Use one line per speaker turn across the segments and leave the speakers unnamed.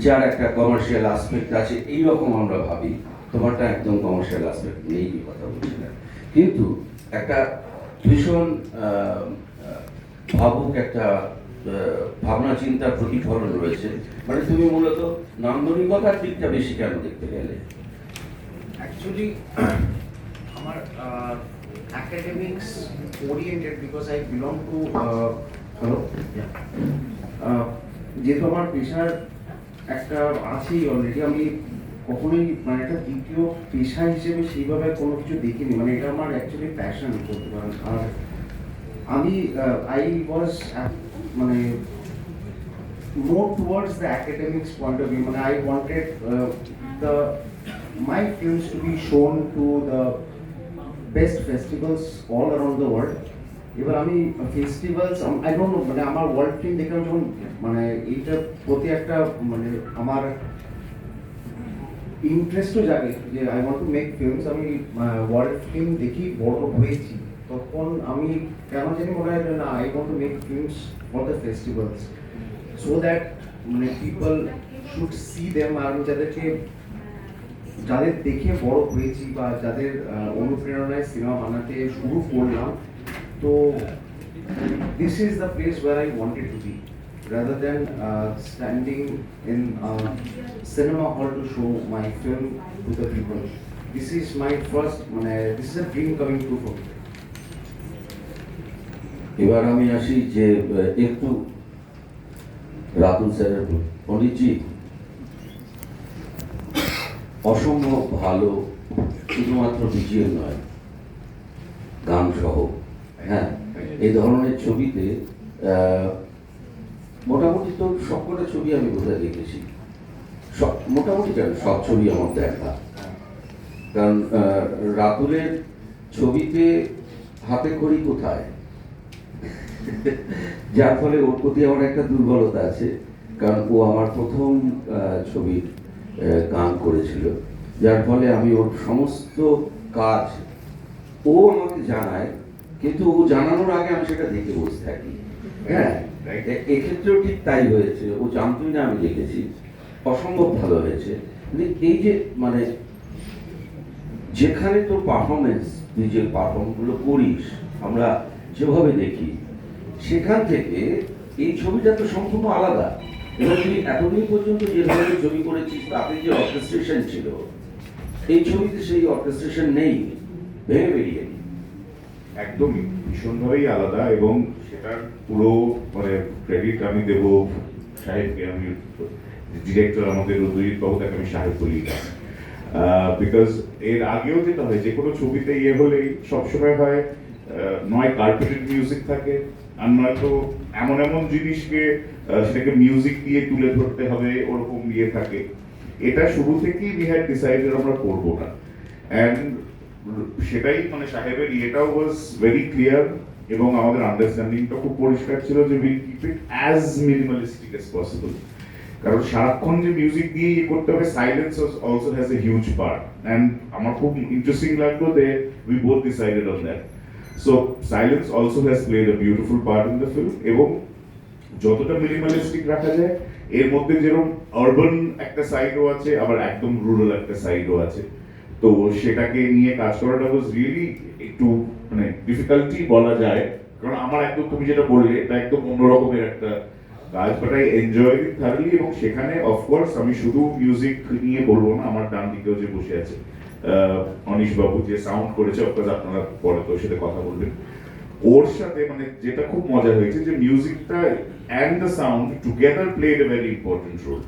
যার একটা commercial aspect আছে এইরকম আমরা ভাবি, তোমারটা একদম কমার্শিয়াল আসপেক্ট নেই, কথা বলছি না, কিন্তু একটা ভীষণ ভাবুক একটা ভাবনা চিন্তার প্রতিফলন রয়েছে। মানে তুমি মূলত নান্দনিকতার দিকটা বেশি কেন দেখতে গেলে?
অ্যাকচুয়ালি আমার academics oriented because I belong to hello যেহেতু আমার পেশার একটা আছেই অলরেডি, আমি কখনোই মানে একটা দ্বিতীয় পেশা হিসেবে সেইভাবে কোনো কিছু দেখিনি, মানে এটা আমার অ্যাকচুয়ালি প্যাশন করতে পারেন। আর আমি আই ওয়াজ মানে more towards the academics point of view, মানে I wanted the my films to be shown to the best festivals all around the world. এবার আমি ফেস্টিভ্যালস আই ডোন্ট নো, মানে আমার world film দেখলাম যখন, মানে এইটার প্রতি একটা মানে আমার ইন্টারেস্টও জাগে যে I want to make films. আমি ওয়ার্ল্ড ফিল্ম দেখি বড় হয়েছি, তখন আমি কেন জানি মনে হয় না I want to make films for the festivals so that মানে পিপল শুড সি দেম। আর আমি যাদের দেখে বড় হয়েছি বা যাদের অনুপ্রেরণায় সিনেমা বানাতে শুরু করলাম, তো this is the place where I wanted to be rather than standing in a cinema hall to show my film to the people. This is my first, this is a dream coming true for me.
এবার আমি আসি যে একটু রাতুল স্যারের পণ্ডিতজি অসম্ভব ভালো, শুধুমাত্র BGM নয়, গান সহ, হ্যাঁ, এই ধরনের ছবিতে মোটামুটি তো সবকটা ছবি আমি বোধহয় দেখেছি, সব মোটামুটি কেন সব ছবি আমার দেখা, কারণ রাতুলের ছবিতে হাতে খড়ি কোথায়, যার ফলে ওর প্রতি আমার একটা দুর্বলতা আছে, কারণ ও আমার প্রথম ছবির গান করেছিল, যার ফলে আমি ওর সমস্ত কাজ ও আমাকে জানায়, কিন্তু ও জানানোর আগে আমি সেটা দেখে বসে থাকি। হ্যাঁ, এক্ষেত্রেও ঠিক তাই হয়েছে, ও জানতই না আমি দেখেছি, অসম্ভব ভালো হয়েছে। এই যে মানে যেখানে তোর পারফরমেন্স, তুই যে পারফর্মগুলো করিস আমরা যেভাবে দেখি, সেখান থেকে এই ছবিটা তো সম্পূর্ণ আলাদা। এবং তুই এতদিন পর্যন্ত যে ধরনের ছবি করেছিস তাতে যে অর্কেস্ট্রেশন ছিল, এই ছবিতে সেই অর্কেস্ট্রেশন নেই, ভেঙে বেরিয়ে
একদমই ভীষণভাবেই আলাদা। এবং সেটার পুরো মানে ক্রেডিট আমি দেব সাহেবকে, আমি ডিরেক্টর আমাদের উদয়জিৎ বাবু, তাকে আমি সাহেব বলি না, বিকজ এর আগেও যেটা হয় যে কোনো ছবিতে ইয়ে হলেই সবসময় হয় নয় কার্পেটেড মিউজিক থাকে, আর নয়তো এমন এমন জিনিসকে সেটাকে মিউজিক দিয়ে তুলে ধরতে হবে, ওরকম ইয়ে থাকে। এটা শুরু থেকেই উই হ্যাড ডিসাইডেড আমরা করবো না, অ্যান্ড সেটাই মানে সাহেবের ইয়েটাও ওয়াজ ভেরি ক্লিয়ার, এবং আমাদের আন্ডারস্ট্যান্ডিংটা খুব পরিষ্কার ছিল যে will keep it as minimalistic as possible. কারণ সারাক্ষণ যে মিউজিক দিয়ে ইয়ে করতে হবে, silence also has a huge part, and আমার খুব ইন্টারেস্টিং লাগলো যে we both decided on that. So silence also has played a beautiful part in the film, এবং যতটা মিনিমালিস্টিক রাখা যায়, এর মধ্যে যেরকম আরবান একটা সাইডও আছে, আবার একদম রুরাল একটা সাইডও আছে, তো সেটাকে নিয়ে কাজ করাটা ওয়াজ রিয়েলি একটু মানে ডিফিকাল্টি বলা যায়, কারণ আমার একদম তুমি যেটা বললে এটা একদম অন্যরকমের একটা কাজ, বাট আই এনজয় ইট থারলি। এবং সেখানে অফকোর্স আমি শুধু মিউজিক নিয়ে বলবো না, আমার ডান দিকেও যে বসে আছে অনিশ বাবু যে সাউন্ড করেছে, অফকোর্স আপনারা পরে তো সাথে কথা বলবেন, ওর সাথে মানে যেটা খুব মজা হয়েছে যে মিউজিকটা and the sound together played a very important role,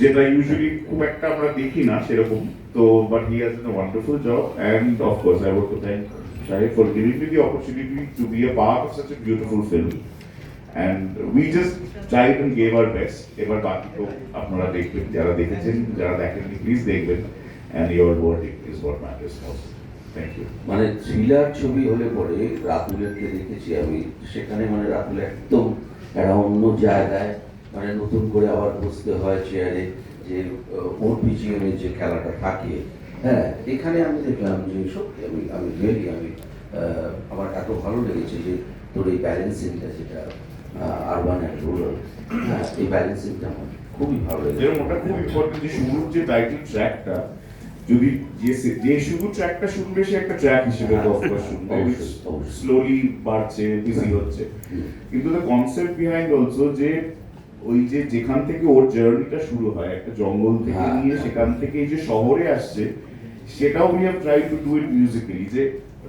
যেটা ইউজুয়ালি খুব একটা আমরা দেখি না সেরকম। তো but he has done a wonderful job, and of course I want to thank Shahid for giving me the opportunity to be a part of such a beautiful film, and we just tried and gave our best. এবার বাকি তো আপনারা দেখবেন, যারা দেখেছেন, যারা দেখেননি please দেখবেন, and your verdict is what matters most. Thank you.
মানে থ্রিলার ছবি হলে পরে রাতুলেরকে দেখেছি আমি, সেখানে মানে রাতুল একদম একটা অন্য জায়গায়, মানে নতুন করে আবার বসতে হয় চেয়ারে, যে ওর বিজিএমে যে খেলাটা থাকে। হ্যাঁ, এখানে আমি দেখলাম যে সত্যি আমি রিয়েলি আমার এত ভালো লেগেছে যে তোর এই ব্যালেন্সিংটা, যেটা আরবান অ্যান্ড রুরাল, হ্যাঁ, এই ব্যালেন্সিংটা আমার খুবই ভালো লেগেছে।
যেরকম ওটা খুব ইম্পর্টেন্ট যে শুরুর যে টাইটেল ট্র্যাকটা, যদি যে শুরু ট্র্যাকটা শুনবে সে একটা ট্র্যাক হিসেবে শুনবে,
অবশ্যই, অবশ্যই।
স্লোলি বাড়ছে, বিজি হচ্ছে, কিন্তু দ্য কনসেপ্ট বিহাইন্ড অলসো যে ওই যে যেখান থেকে ওর জার্নিটা শুরু হয় একটা জঙ্গল থেকে
হ্যাঁ,
নিয়ে
হ্যাঁ।
সেখান থেকে এই যে শহরে আসছে, সেটাও we have try to do it musically, যে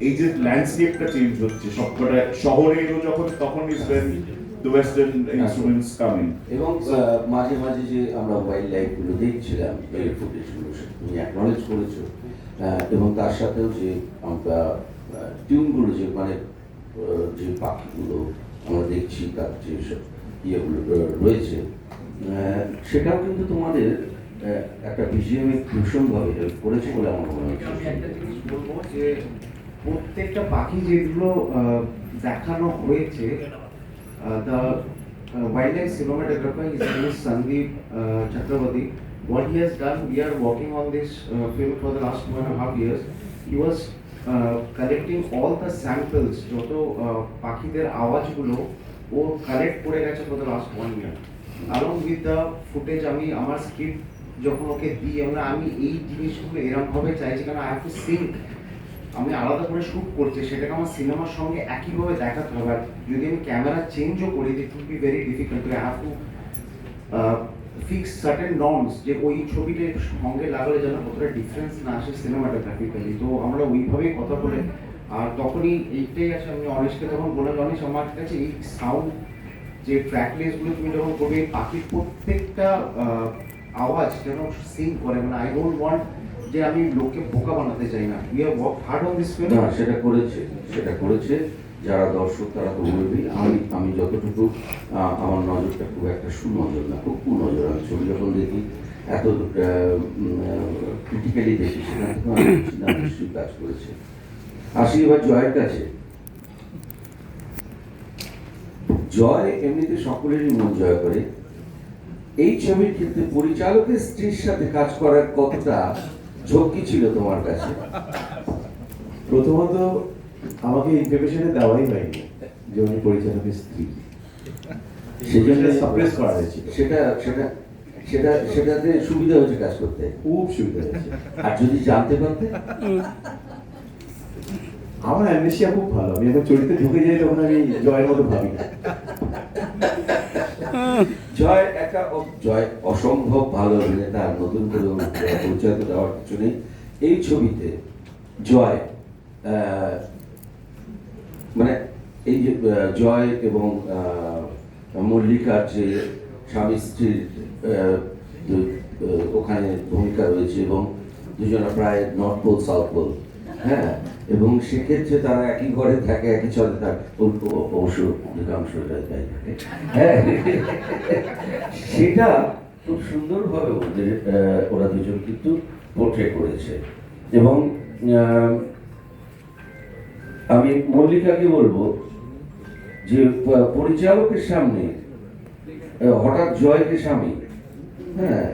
এই যে ল্যান্ডস্কেপটা চেঞ্জ হচ্ছে সবকটা শহরে এলো যখন, তখন is when the western instruments coming.
এবং মাঝে মাঝে যে আমরা ওয়াইল্ড লাইফ গুলো দেখছিলাম, এই ফুটেজগুলো তুমি অ্যাকনলেজ করেছো, এবং তার সাথেও যে আমরা টিউনগুলো যে মানে যে পাখিগুলো আমরা দেখছি তার যে সব ইয়েগুলো রয়েছে, সেটাও কিন্তু তোমাদের একটা বিজিএমে ভীষণভাবে হেল্প করেছে বলে আমার মনে
আমি
হচ্ছে।
একটা জিনিস বলবো যে প্রত্যেকটা পাখি যেগুলো দেখানো হয়েছে, the wildlife cinematographer, his name is Sandeep Chakravarti. What he has done, we are working on this film for the last 1.5 years. He was collecting all the samples, যত পাখিদের আওয়াজগুলো ও কালেক্ট করে গেছে for the last 1 year. Along with the footage, আমি আমার script যখন ওকে দিই, আমি এই জিনিসগুলো এরকম ভাবে চাইছি, কারণ আই হ্যাভ টু সিঙ্ক, আমি আলাদা করে শ্যুট করছি, সেটাকে আমার সিনেমার সঙ্গে একইভাবে দেখাতে হবে। আর যদি আমি ক্যামেরা চেঞ্জও করি, it will be very difficult, I have to fix certain norms, যে ওই ছবিটার সঙ্গে লাগালে যেন কতটা ডিফারেন্স না আসে সিনেমাটোগ্রাফিক্যালি। তো আমরা ওইভাবেই কথা বলে, আর তখনই এইটাই আছে, আমি অনেশকে তখন বললাম, অনেশ আমার কাছে এই সাউন্ড যে ট্র্যাক লিস্টগুলো তুমি যখন করবে, এই পাখির প্রত্যেকটা আওয়াজ যেন সিং করে, মানে আই ডোন্ট ওয়ান্ট যে আমি লোককে বোকা বানাতে চাই না। We have work hard on this film.
না, সেটা করেছে যারা দর্শক, তারা তো বলবেই। আমি যতটুকু আমার নজরটা খুব একটা সুনজর না, খুব কুনজর। আমি ছবি যখন দেখি এত ক্রিটিক্যালি দেখি, সেখান থেকে আমি নিশ্চয়ই কাজ করেছে। আসি এবার জয়ের কাছে। জয় এমনিতে সকলেরই মন জয় করে। এই ছবির ক্ষেত্রে পরিচালকের স্ত্রীর সাথে কাজ করার কতটা ঝক্কি ছিল তোমার কাছে?
প্রথমত আমাকে ইনফরমেশনে দেওয়াই হয়নি যে উনি পরিচালকের স্ত্রী,
সেজন্য
সাপ্রেস করা হয়েছিল।
সেটাতে সুবিধা হয়েছে কাজ করতে।
খুব সুবিধা হয়েছে।
আর যদি জানতে পারতে?
আমার অ্যামনেশিয়া খুব ভালো, আমি যখন চরিত্রে ঢুকে যাই তখন আমি জয়ের মতো ভাবি না।
জয় অসম্ভব ভালো অভিনেতা, আর নতুন করে পরিচয় তো দেওয়ার কিছু নেই। এই ছবিতে জয় মানে এই যে জয় এবং মল্লিকার যে স্বামী স্ত্রীর ওখানে ভূমিকা রয়েছে, এবং দুজনে প্রায় নর্থ পোল সাউথ পোল, হ্যাঁ, এবং সেক্ষেত্রে তারা একই ঘরে থাকে, একই চলে থাকে, অবশ্য অধিকাংশ হ্যাঁ, সেটা খুব সুন্দরভাবে ওরা দুজন কিন্তু পোর্ট্রে করেছে। এবং আমি মল্লিকাকে বলবো যে পরিচালকের সামনে হঠাৎ জয়কে স্বামী, হ্যাঁ,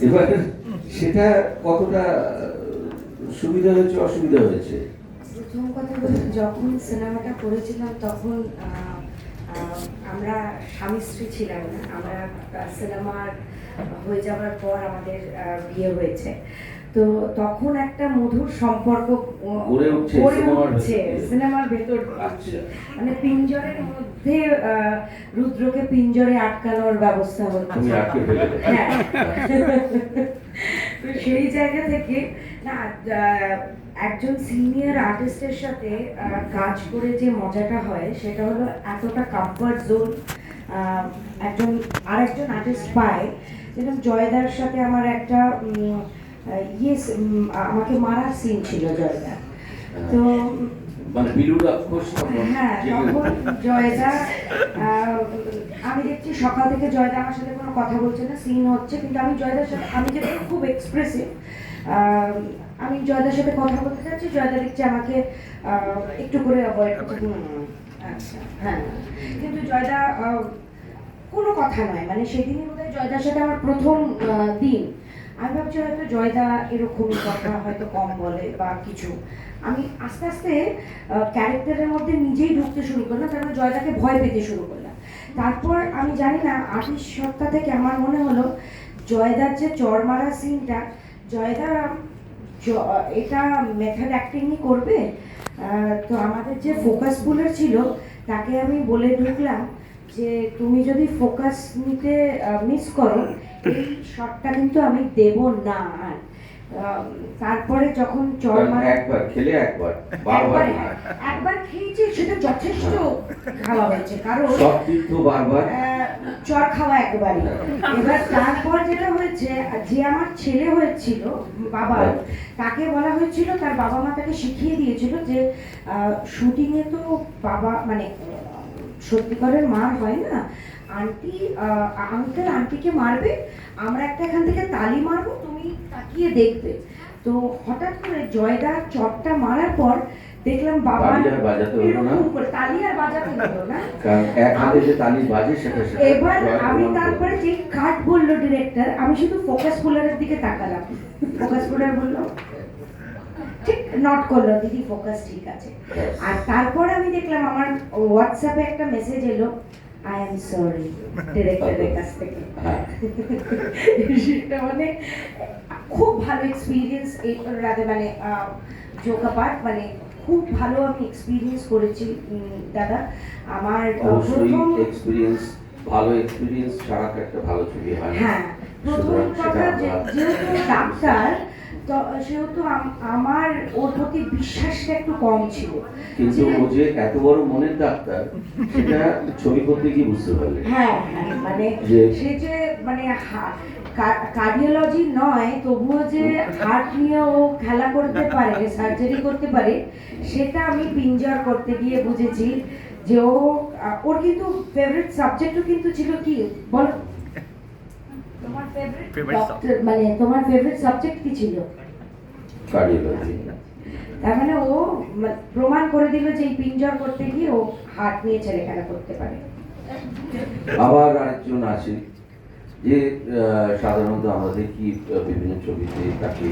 এবার সেটা কতটা সুবিধা হয়েছে, অসুবিধা হয়েছে?
প্রথম কথা বলতে, যখন সিনেমাটা করেছিলাম তখন আমরা স্বামী স্ত্রী ছিলাম না। আমরা সিনেমার হয়ে যাওয়ার পর আমাদের বিয়ে হয়েছে। তো তখন একটা মধুর সম্পর্ক
গড়ে উঠছে
সিনেমার ভেতর।
আচ্ছা।
মানে পিঞ্জরের মধ্যে রুদ্রকে পিঞ্জরে আটকানোর ব্যবস্থা হচ্ছে।
তুমি আটকে ফেলে।
হ্যাঁ। তো সেই জায়গা থেকে না, একজন সিনিয়র আর্টিস্টের সাথে কাজ করে যে মজাটা হয় সেটা হলো এতটা কমফর্ট জোন একজন আরেকজন আর্টিস্ট পায়। যেরকম জয়দার সাথে আমার একটা আমাকে মারার সিন ছিল জয়দা। তো
মানে বিলুর রাক্ষস,
হ্যাঁ, তখন জয়দা আমি দেখছি সকাল থেকে জয়দা আমার সাথে কোনো কথা বলছে না, সিন হচ্ছে, কিন্তু আমি জয়দার সাথে, আমি যেটা খুব এক্সপ্রেসিভ, আমি জয়দার সাথে কথা বলতে চাচ্ছি, জয়দা দেখছি আমাকে একটু করে অ্যাভয়েড করছে। আচ্ছা, হ্যাঁ, কিন্তু জয়দা কোনো কথা নয়। মানে সেদিনই বোধহয় জয়দার সাথে আমার প্রথম দিন। আমি ভাবছি হয়তো জয়দা এরকমই কথা হয়তো কম বলে বা কিছু। আমি আস্তে আস্তে ক্যারেক্টারের মধ্যে নিজেই ঢুকতে শুরু করলাম, তারপরে জয়দাকে ভয় পেতে শুরু করলাম। তারপর আমি জানি না আর্টিস্ট সত্তা থেকে আমার মনে হলো জয়দার যে চর মারা সিনটা, জয়দা এটা মেথড অ্যাক্টিংই করবে। তো আমাদের যে ফোকাস পুলার ছিল তাকে আমি বলে ঢুকলাম যে তুমি যদি ফোকাস নিতে মিস করো এই শটটা কিন্তু আমি দেব না। তারপরে যখন চর
কারণ
মারা
একবার খেলে একবার বারবার না।
একবার খেয়েছি সেটা যথেষ্ট খাওয়া হয়েছে, কারণ
সব তীর্থ বারবার
চর খাওয়া একবারই। এবার তারপর যেটা হয়েছে, যে আমার ছেলে হয়েছিল বাবা, তাকে বলা হয়েছিল, তার বাবা মা তাকে শিখিয়ে দিয়েছিল যে শুটিং এ তো বাবা মানে সত্যিকারের মার হয় না, আন্টি আঙ্কেল আন্টিকে মারবে, আমরা একটা এখান থেকে তালি মারবো, তুমি তাকিয়ে দেখবে। তো হঠাৎ করে জয়দার চটটা মারার পর দেখলাম বাবা
তালি আর বাজাতে হলো না।
এরকম করে তালি আর বাজাতে হলো না।
কারণ এক হাতে যে তালি বাজে সেটা সেটা
এবার
জয়
আমি
প্রমাণ
তারপরে
করবে।
যে কাট বললো ডিরেক্টর, আমি শুধু ফোকাস পুলারের দিকে তাকালাম, ফোকাস পুলার বললো ঠিক নট করলো, দিদি ফোকাস ঠিক আছে। আর তারপর আমি দেখলাম আমার হোয়াটসঅ্যাপে একটা মেসেজ এলো, আই এম সরি, ডিরেক্টরের কাছ থেকে।
হ্যাঁ।
সেটা মানে খুব ভালো এক্সপিরিয়েন্স, এই রাতে মানে জোকা পার্ট মানে খুব ভালো আমি এক্সপিরিয়েন্স করেছি দাদা। আমার
অবশ্যই
প্রথম
ভালো এক্সপিরিয়েন্স ছাড়া তো একটা ভালো ছবি হয় না।
হ্যাঁ, প্রথম
সুতরাং সেটা
কথা
আমরা
যেহেতু ডাক্তার, তো সেহেতু আমার ওর প্রতি বিশ্বাসটা একটু কম ছিল।
কিন্তু ও যে এত বড় মনের ডাক্তার সেটা ছবি করতে গিয়ে বুঝতে পারলে।
হ্যাঁ হ্যাঁ, মানে
যে-
সে যে মানে কার্ডিওলজি নয় তবুও যে হার্ট নিয়ে ও খেলা করতে পারে, সার্জারি করতে পারে, সেটা আমি পিঞ্জার করতে গিয়ে বুঝেছি। যে ওর কিন্তু ফেভারিট সাবজেক্টও কিন্তু ছিল কি বলো, তোমার ফেভারিট ডক্টর মানে তোমার ফেভারিট সাবজেক্ট কি ছিল?
কার্ডিওলজি।
তার মানে ও প্রমাণ করে দিল যে এই পিঞ্জার করতে গিয়ে ও হার্ট নিয়ে ছেলে খেলা করতে পারে।
আবার আরেকজন আছে যে সাধারণত আমরা দেখি বিভিন্ন ছবিতে তাকে